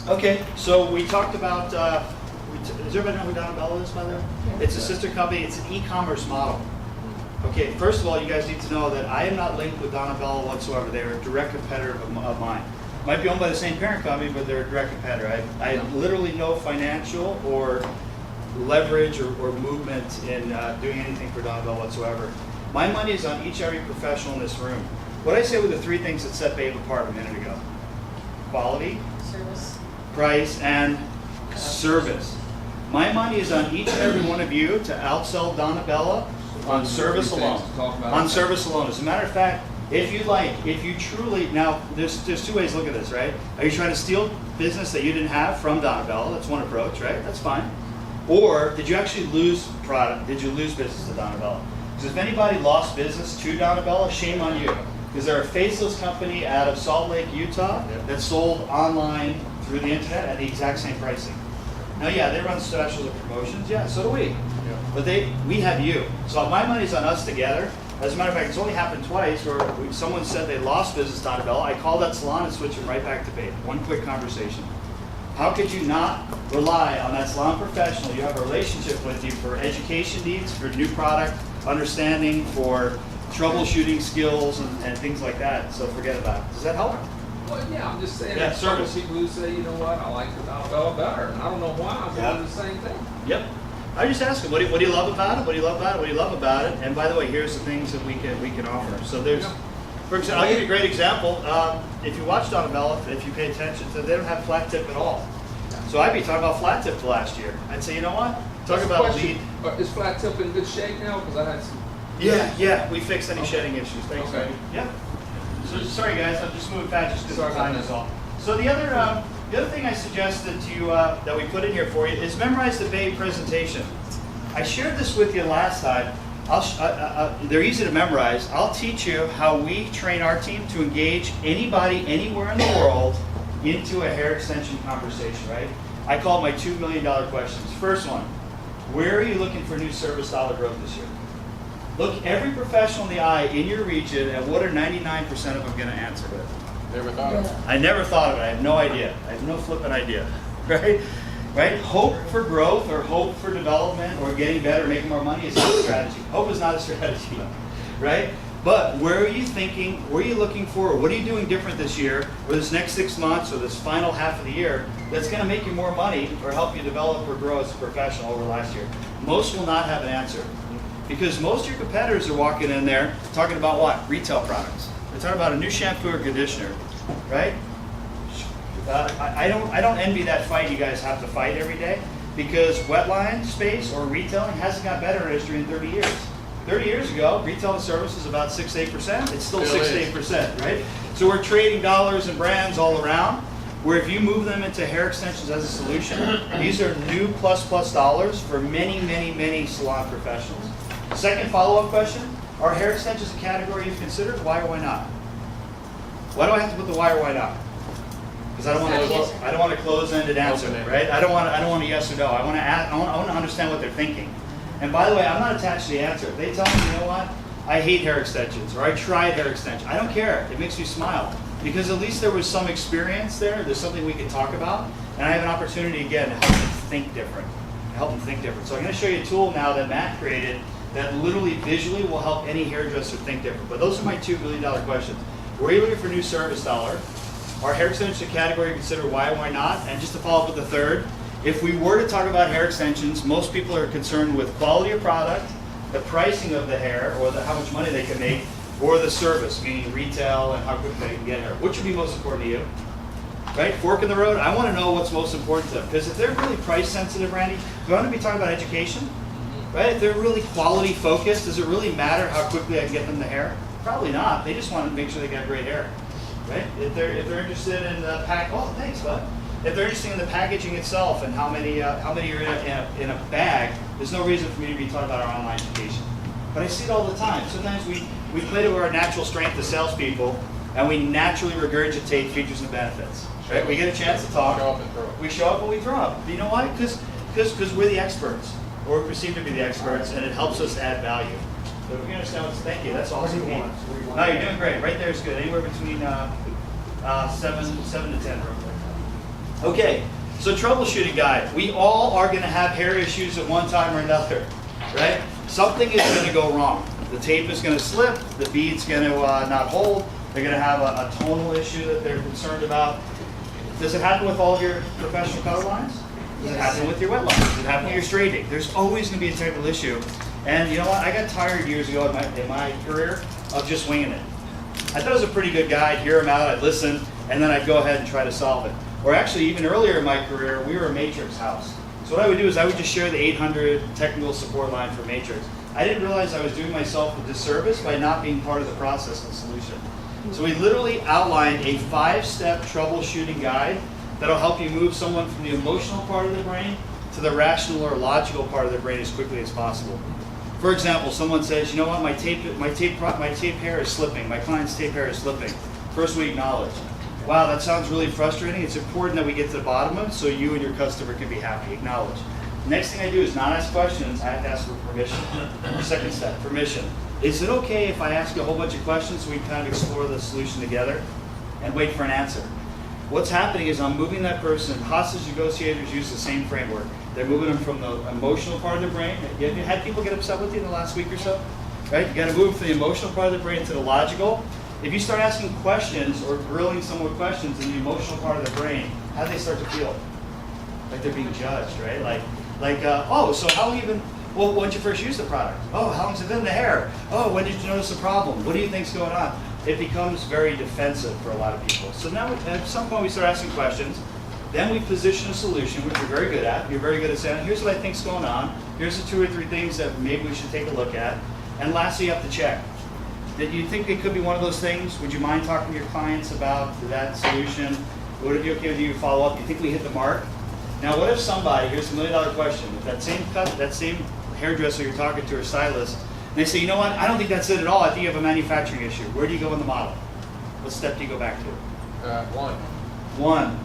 Okay, so we talked about, does everybody know who Donabella is, by the way? It's a sister company, it's an e-commerce model. Okay, first of all, you guys need to know that I am not linked with Donabella whatsoever. They're a direct competitor of mine. Might be owned by the same parent company, but they're a direct competitor. I have literally no financial or leverage or movement in doing anything for Donabella whatsoever. My money is on each and every professional in this room. What I say were the three things that set Babe apart a minute ago. Quality, Service. price, and service. My money is on each and every one of you to outsell Donabella on service alone. On service alone. As a matter of fact, if you truly, now there's two ways to look at this, right? Are you trying to steal business that you didn't have from Donabella? That's one approach, right? That's fine. Or did you actually lose product? Did you lose business to Donabella? Because if anybody lost business to Donabella, shame on you. Because they're a faceless company out of Salt Lake, Utah that sold online through the internet at the exact same pricing. Now, yeah, they run specials and promotions. Yeah, so do we. But we have you. So my money's on us together. As a matter of fact, it's only happened twice where someone said they lost business to Donabella. I called that salon and switched them right back to Babe. One quick conversation. How could you not rely on that salon professional you have a relationship with you for education needs, for new product understanding, for troubleshooting skills and things like that? So forget about it. Does that help? Well, yeah, I'm just saying. Yeah, there's some service. people who say, you know what, I like the Donabella better, and I don't know why. I'm doing the same thing. Yep. I just ask them, what do you love about it? What do you love about it? What do you love about it? And by the way, here's the things that we can offer. So there's, for example, I'll give you a great example. If you watch Donabella, if you pay attention to, they don't have flat tip at all. So I'd be talking about flat tip the last year. I'd say, you know what? Talk about lead. Is flat tip in good shape now? Because I had some. Yeah, we fixed any shedding issues. Thanks. Okay. Yeah. So sorry guys, I'm just moving fast just because time is all. So the other thing I suggested to you that we put in here for you is memorize the Babe presentation. I shared this with you last time. They're easy to memorize. I'll teach you how we train our team to engage anybody anywhere in the world into a hair extension conversation, right? I call it my $2 million questions. First one, where are you looking for new service dollar growth this year? Look every professional in the eye in your region, and what are 99% of them going to answer with? Never thought of it. I never thought of it. I have no idea. I have no flipping idea, right? Right? Hope for growth or hope for development or getting better, making more money is not a strategy. Hope is not a strategy, right? But where are you thinking, where are you looking for, or what are you doing different this year, or this next 6 months, or this final half of the year, that's going to make you more money or help you develop or grow as a professional over last year? Most will not have an answer. Because most of your competitors are walking in there talking about what? Retail products. They're talking about a new shampoo or conditioner, right? I don't envy that fight you guys have to fight every day, because wetline space or retailing hasn't got better in history in 30 years. 30 years ago, retail and service was about 6 to 8%. It's still 6 to 8%, right? So we're trading dollars and brands all around, where if you move them into hair extensions as a solution, these are new plus dollars for many, many, many salon professionals. Second follow-up question, are hair extensions a category you've considered? Why or why not? Why do I have to put the why or why not? Because I don't want a closed-ended answer, right? I don't want a yes or no. I want to understand what they're thinking. And by the way, I'm not attached to the answer. If they tell me, you know what, I hate hair extensions, or I tried hair extensions, I don't care. It makes me smile. Because at least there was some experience there. There's something we can talk about. And I have an opportunity, again, to help them think different. So I'm going to show you a tool now that Matt created that literally visually will help any hairdresser think different. But those are my $2 million questions. Where are you looking for new service dollar? Are hair extensions a category considered? Why or why not? And just to follow up with the third, if we were to talk about hair extensions, most people are concerned with quality of product, the pricing of the hair, or how much money they can make, or the service, meaning retail and how quickly they can get hair. Which would be most important to you? Right? Fork in the road? I want to know what's most important to them. Because if they're really price sensitive, Randy, do I want to be talking about education? Right? If they're really quality focused, does it really matter how quickly I can get them the hair? Probably not. They just want to make sure they got great hair. Right? If they're interested in the thanks, bud. If they're interested in the packaging itself and how many are in a bag, there's no reason for me to be talking about our online education. But I see it all the time. Sometimes we play to our natural strength as salespeople, and we naturally regurgitate features and benefits. Right? We get a chance to talk. We show up and we throw up. But you know why? Because we're the experts, or we perceive to be the experts, and it helps us add value. So if you understand what's, thank you. That's awesome. No, you're doing great. Right there is good. Anywhere between 7 to 10 real quick. Okay, so troubleshooting guide. We all are going to have hair issues at one time or another, right? Something is going to go wrong. The tape is going to slip, the bead's going to not hold, they're going to have a tonal issue that they're concerned about. Does it happen with all of your professional color lines? Does it happen with your wet lines? Does it happen with your straightening? There's always going to be a technical issue. And you know what? I got tired years ago in my career of just winging it. I thought it was a pretty good guide, hear them out, I'd listen, and then I'd go ahead and try to solve it. Or actually, even earlier in my career, we were a Matrix house. So what I would do is I would just share the 800 technical support line for Matrix. I didn't realize I was doing myself a disservice by not being part of the process and solution. So we literally outlined a 5-step troubleshooting guide that'll help you move someone from the emotional part of the brain to the rational or logical part of the brain as quickly as possible. For example, someone says, you know what, my tape hair is slipping, my client's tape hair is slipping. First we acknowledge. Wow, that sounds really frustrating. It's important that we get to the bottom of it so you and your customer can be happy. Acknowledge. Next thing I do is not ask questions, I have to ask for permission. Second step, permission. Is it okay if I ask you a whole bunch of questions so we can kind of explore the solution together and wait for an answer? What's happening is I'm moving that person. Hostage negotiators use the same framework. They're moving them from the emotional part of the brain. Have you had people get upset with you in the last week or so? Right? You got to move from the emotional part of the brain to the logical. If you start asking questions or grilling someone with questions in the emotional part of the brain, how do they start to feel? Like they're being judged, right? Oh, so how even, well, when did you first use the product? Oh, how long's it been in the hair? Oh, when did you notice the problem? What do you think's going on? It becomes very defensive for a lot of people. So now at some point we start asking questions. Then we position a solution, which you're very good at. You're very good at saying, here's what I think's going on. Here's the 2 or 3 things that maybe we should take a look at. And lastly, you have to check. Did you think it could be one of those things? Would you mind talking to your clients about that solution? Would it be okay with you to follow up? Do you think we hit the mark? Now, what if somebody, here's a $1 million question, if that same cut, that same hairdresser you're talking to or stylist, and they say, you know what, I don't think that's it at all. I think you have a manufacturing issue. Where do you go in the model? What step do you go back to? 1.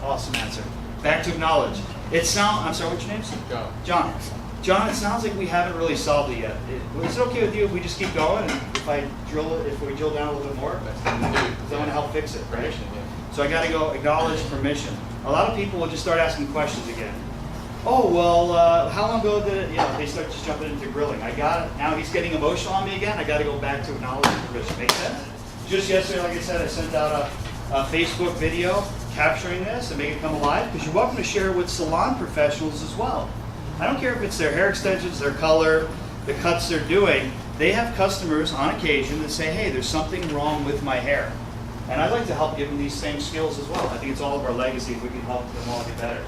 Awesome answer. Back to acknowledge. I'm sorry, what's your name? John. John, it sounds like we haven't really solved it yet. Is it okay with you if we just keep going and if we drill down a little bit more? Because I want to help fix it, right? So I got to go acknowledge permission. A lot of people will just start asking questions again. Oh, well, how long ago did it, they start just jumping into grilling. I got it. Now he's getting emotional on me again. I got to go back to acknowledge permission. Make sense? Just yesterday, like I said, I sent out a Facebook video capturing this and make it come alive, because you're welcome to share it with salon professionals as well. I don't care if it's their hair extensions, their color, the cuts they're doing. They have customers on occasion that say, hey, there's something wrong with my hair. And I'd like to help give them these same skills as well. I think it's all of our legacy if we can help them all get better.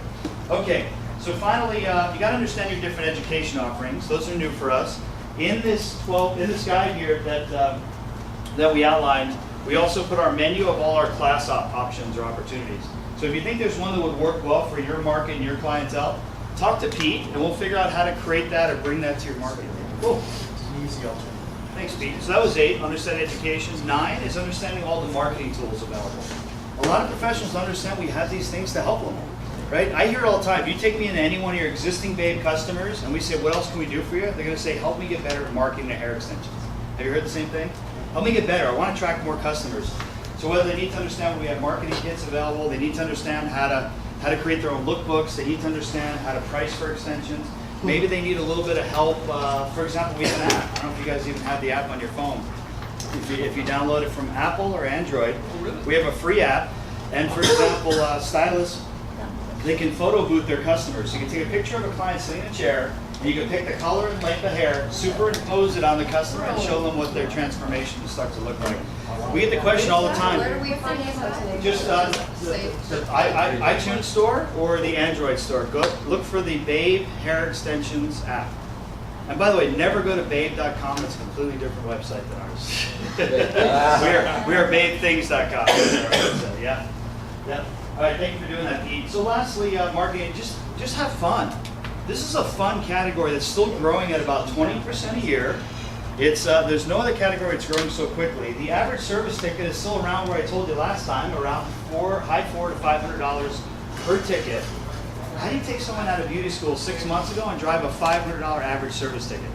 Okay, so finally, you got to understand your different education offerings. Those are new for us. In this guide here that we outlined, we also put our menu of all our class options or opportunities. So if you think there's one that would work well for your market and your clientele, talk to Pete, and we'll figure out how to create that or bring that to your market. Cool. Easy alternative. Thanks, Pete. So that was 8, understanding education. 9 is understanding all the marketing tools available. A lot of professionals understand we have these things to help them, right? I hear it all the time. You take me into any one of your existing Babe customers, and we say, what else can we do for you? They're going to say, help me get better at marketing their hair extensions. Have you heard the same thing? Help me get better. I want to attract more customers. So whether they need to understand we have marketing kits available, they need to understand how to create their own lookbooks, they need to understand how to price for extensions. Maybe they need a little bit of help. For example, we have an app. I don't know if you guys even have the app on your phone. If you download it from Apple or Android, we have a free app. And for example, stylists, they can photo booth their customers. So you can take a picture of a client sitting in a chair, and you can pick the color and length of hair, superimpose it on the customer, and show them what their transformation starts to look like. We get the question all the time. Where do we find it? Just the iTunes store or the Android store. Go look for the Babe Hair Extensions app. And by the way, never go to babe.com. It's a completely different website than ours. we are babethings.com. Yeah. All right, thank you for doing that, Pete. So lastly, marketing, just have fun. This is a fun category that's still growing at about 20% a year. There's no other category that's growing so quickly. The average service ticket is still around where I told you last time, around high $400 to $500 per ticket. How do you take someone out of beauty school 6 months ago and drive a $500 average service ticket?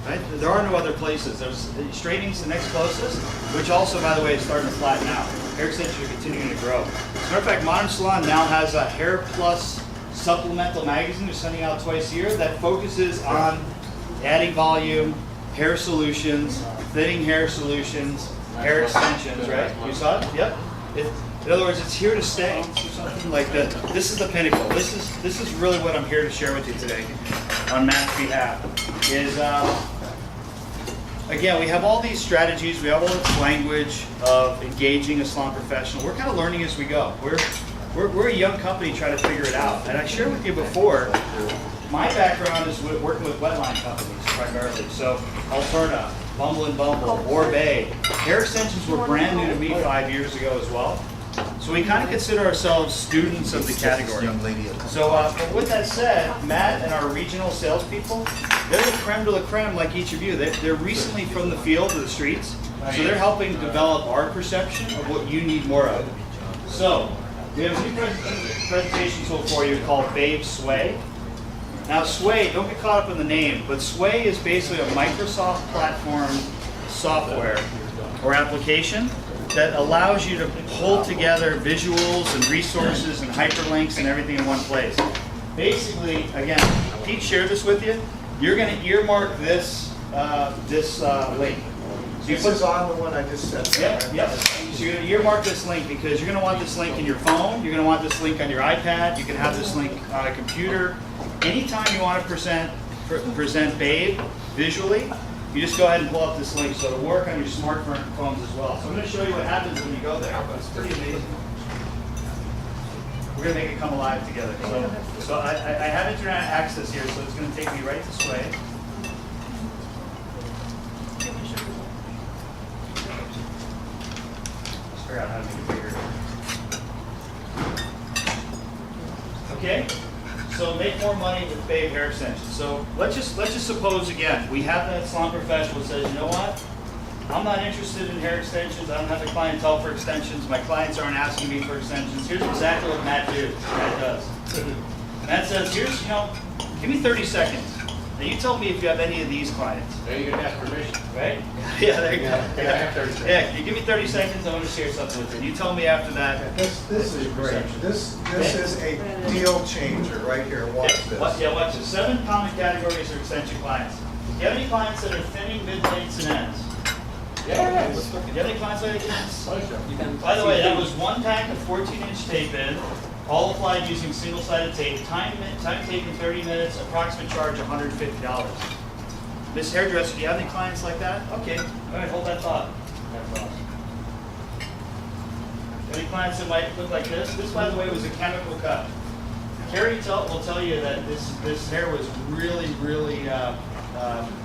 Right? There are no other places. There's straightening's the next closest, which also, by the way, is starting to flatten out. hair extensions are continuing to grow. As a matter of fact, Modern Salon now has a Hair Plus supplemental magazine they're sending out twice a year that focuses on adding volume, hair solutions, thinning hair solutions, hair extensions, right? You saw it? Yep. In other words, it's here to stay. Something like that. This is the pinnacle. This is really what I'm here to share with you today on Matt's behalf. Is again, we have all these strategies, we have all this language of engaging a salon professional. We're kind of learning as we go. We're a young company trying to figure it out. And I shared with you before, my background is working with wetline companies primarily. So Alterna, Bumble and Bumble, Orbay. Hair extensions were brand new to me 5 years ago as well. So we kind of consider ourselves students of the category. So but with that said, Matt and our regional salespeople, they're the creme de la creme like each of you. They're recently from the field to the streets. So they're helping develop our perception of what you need more of. So we have a new presentation tool for you called Babe Sway. Now Sway, don't get caught up in the name, but Sway is basically a Microsoft platform software or application that allows you to pull together visuals and resources and hyperlinks and everything in one place. Basically, again, Pete shared this with you. You're going to earmark this link. So This is on the one I just sent. Yep. So you're going to earmark this link because you're going to want this link in your phone. You're going to want this link on your iPad. You can have this link on a computer. Anytime you want to present Babe visually, you just go ahead and pull up this link. So it'll work on your smartphones as well. So I'm going to show you what happens when you go there. It's pretty amazing. We're going to make it come alive together. So I have internet access here, so it's going to take me right this way. Let's figure out how to make it bigger. Okay? So make more money with Babe hair extensions. So let's just suppose again we have that salon professional that says, you know what? I'm not interested in hair extensions. I don't have the clientele for extensions. My clients aren't asking me for extensions. Here's exactly what Matt does. Matt says, give me 30 seconds. Now you tell me if you have any of these clients. There you have permission. Right? Yeah, there you go. I have 30 seconds. Yeah, you give me 30 seconds, I want to share something with you. You tell me after that. This is great. This is a deal changer right here. Watch this. Watch this. 7 common categories of extension clients. Do you have any clients that are thinning, mid-lengths, and ends? Yes. Do you have any clients like that? Pleasure. By the way, that was 1 pack of 14-inch tape in, all applied using single-sided tape. Time taken 30 minutes, approximate charge $150. Miss Hairdresser, do you have any clients like that? Okay, all right, hold that thought. Any clients that might look like this? This, by the way, was a chemical cut. Carrie will tell you that this hair was really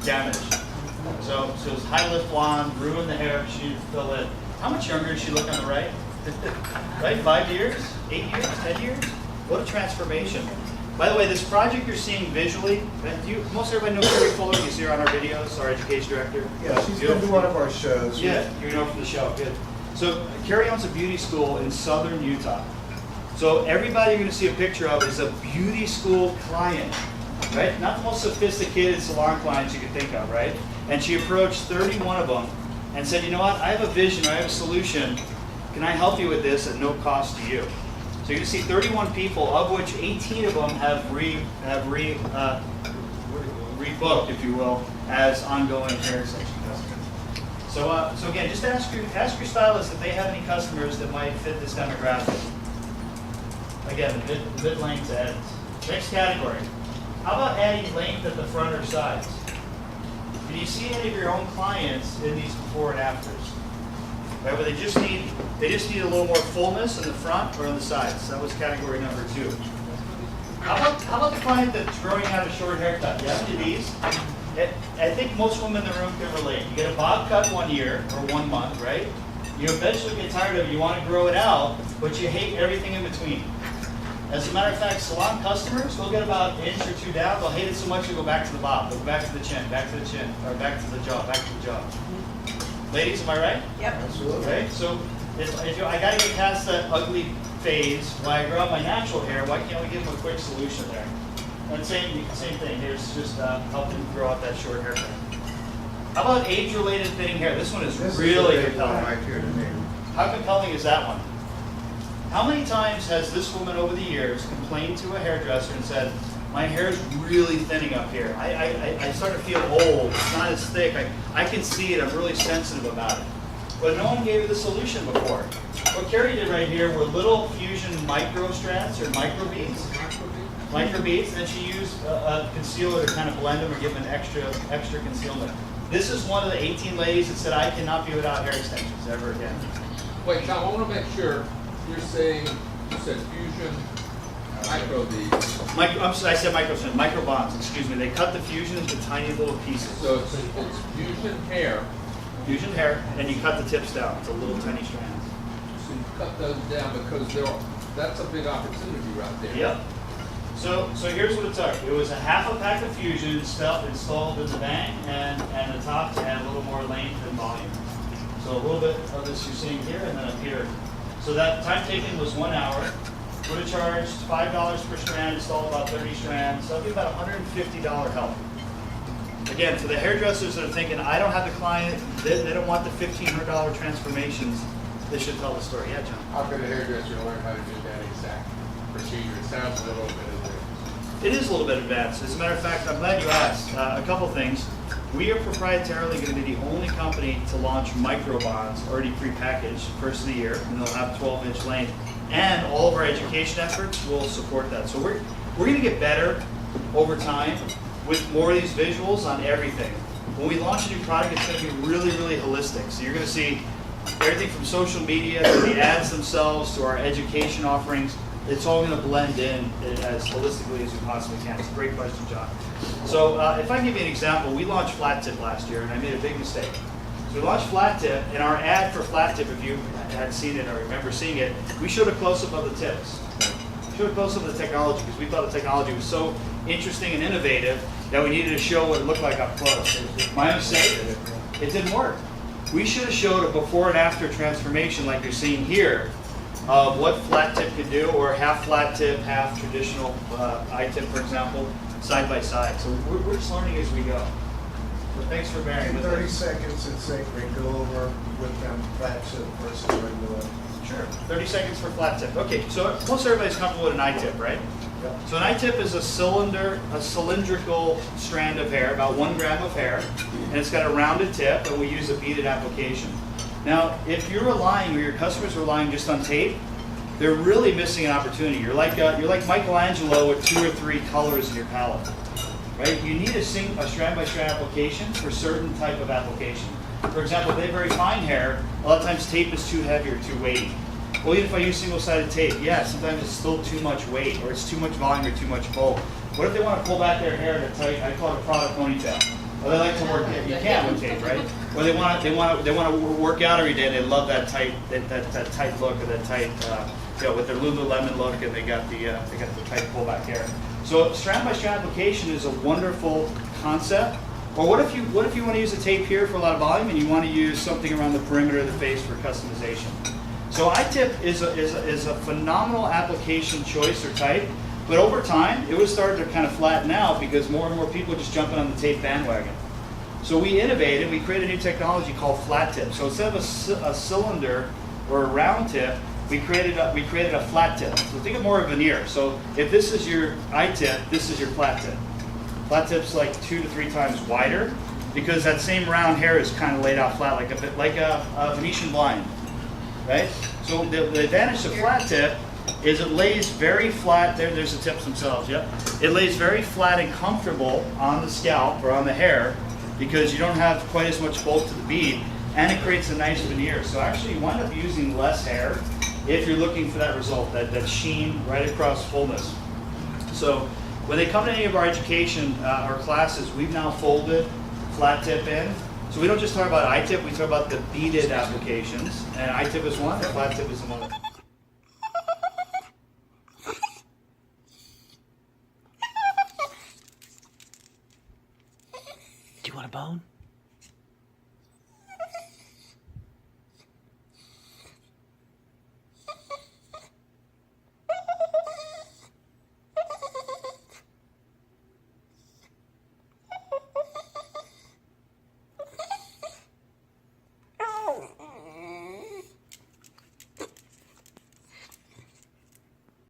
damaged. So it was high lift blonde, ruined the hair, she needed to fill in. How much younger does she look on the right? Right, 5 years, 8 years, 10 years? What a transformation. By the way, this project you're seeing visually, most everybody knows Carrie Fuller, you see her on our videos, our education director. Yeah, she's been to one of our shows. Yeah, you know from the show, good. So Carrie owns a beauty school in southern Utah. So everybody you're going to see a picture of is a beauty school client, right? Not the most sophisticated salon clients you could think of, right? And she approached 31 of them and said, you know what, I have a vision, I have a solution. Can I help you with this at no cost to you? So you're going to see 31 people, of which 18 of them have rebooked, if you will, as ongoing hair extension customers. So again, just ask your stylist if they have any customers that might fit this demographic. Again, the mid-length ends. Next category. How about adding length at the front or sides? Do you see any of your own clients in these before and afters? Right, where they just need a little more fullness in the front or on the sides. That was category number 2. How about the client that's growing out a short haircut? You have any of these? I think most women in the room can relate. You get a bob cut 1 year or 1 month, right? You eventually get tired of it. You want to grow it out, but you hate everything in between. As a matter of fact, salon customers, they'll get about an inch or 2 down. They'll hate it so much they'll go back to the bob. They'll go back to the chin, back to the chin, or back to the jaw, back to the jaw. Ladies, am I right? Yep. Absolutely. Right? So if I got to get past that ugly phase when I grow out my natural hair, why can't we give them a quick solution there? And same thing. Here's just helping grow out that short haircut. How about age-related thinning hair? This one is really a big one compelling. right here to me. How compelling is that one? How many times has this woman over the years complained to a hairdresser and said, my hair's really thinning up here. I start to feel old. It's not as thick. I can see it. I'm really sensitive about it. But no one gave her the solution before. What Carrie did right here were little fusion micro strands or micro beads. Micro beads, and then she used a concealer to kind of blend them or give them an extra concealment. This is one of the 18 ladies that said, I cannot be without hair extensions ever again. Wait, Tom, I want to make sure you're saying, you said fusion micro beads. I said micro bonds, excuse me. They cut the fusion into tiny little pieces. So it's fusion hair. Fusion hair, and you cut the tips down to little tiny strands. So you cut those down because that's a big opportunity right there. Yep. So here's what it took. It was a half a pack of fusion installed in the bang and the top to add a little more length and volume. So a little bit of this you're seeing here and then up here. So that time taken was 1 hour. Would have charged $5 per strand, installed about 30 strands. So that'd be about $150 help. Again, for the hairdressers that are thinking, I don't have the client, they don't want the $1,500 transformations, they should tell the story. Yeah, John? How could a hairdresser learn how to do that exact procedure? It sounds a little bit advanced. It is a little bit advanced. As a matter of fact, I'm glad you asked. A couple things. We are proprietarily going to be the only company to launch micro bonds already prepackaged first of the year, and they'll have 12-inch length. And all of our education efforts will support that. So we're going to get better over time with more of these visuals on everything. When we launch a new product, it's going to be really, really holistic. So you're going to see everything from social media to the ads themselves to our education offerings. It's all going to blend in as holistically as we possibly can. It's a great question, John. So if I give you an example, we launched Flat Tip last year, and I made a big mistake. So we launched Flat Tip, and our ad for Flat Tip, if you had seen it or remember seeing it, we showed a close-up of the tips. We showed a close-up of the technology because we thought the technology was so interesting and innovative that we needed to show what it looked like up close. My mistake, it didn't work. We should have showed a before and after transformation like you're seeing here of what Flat Tip could do, or half Flat Tip, half traditional I-tip, for example, side by side. So we're just learning as we go. So thanks for bearing In with 30 us. seconds, and say, we go over with them flat tip versus regular. Sure. 30 seconds for Flat Tip. Okay, so most everybody's comfortable with an I-tip, right? Yep. So an I-tip is a cylindrical strand of hair, about 1 gram of hair, and it's got a rounded tip, and we use a beaded application. Now, if you're relying, or your customers are relying just on tape, they're really missing an opportunity. You're like Michelangelo with 2 or 3 colors in your palette, right? You need a strand-by-strand application for certain type of application. For example, if they have very fine hair, a lot of times tape is too heavy or too weighty. Well, even if I use single-sided tape, yeah, sometimes it's still too much weight, or it's too much volume or too much bulk. What if they want to pull back their hair in a tight, I call it a product ponytail? Or they like to work, you can't with tape, right? Or they want to work out every day, and they love that tight look, or that tight, with their Lululemon look, and they got the tight pullback hair. So strand-by-strand application is a wonderful concept. Or what if you want to use a tape here for a lot of volume, and you want to use something around the perimeter of the face for customization? So I-tip is a phenomenal application choice or type, but over time it was starting to kind of flatten out because more and more people are just jumping on the tape bandwagon. So we innovated, we created a new technology called Flat Tip. So instead of a cylinder or a round tip, we created a flat tip. So think of more of a veneer. So if this is your I-tip, this is your flat tip. Flat tip's like 2 to 3 times wider because that same round hair is kind of laid out flat like a Venetian blind. Right? So the advantage of flat tip is it lays very flat. There's the tips themselves, yep. It lays very flat and comfortable on the scalp or on the hair because you don't have quite as much bulk to the bead, and it creates a nice veneer. So actually you wind up using less hair if you're looking for that result, that sheen right across fullness. So when they come to any of our education or classes, we've now folded flat tip in. So we don't just talk about I-tip, we talk about the beaded applications. And I-tip is one, and flat tip is another. Do you want a bone?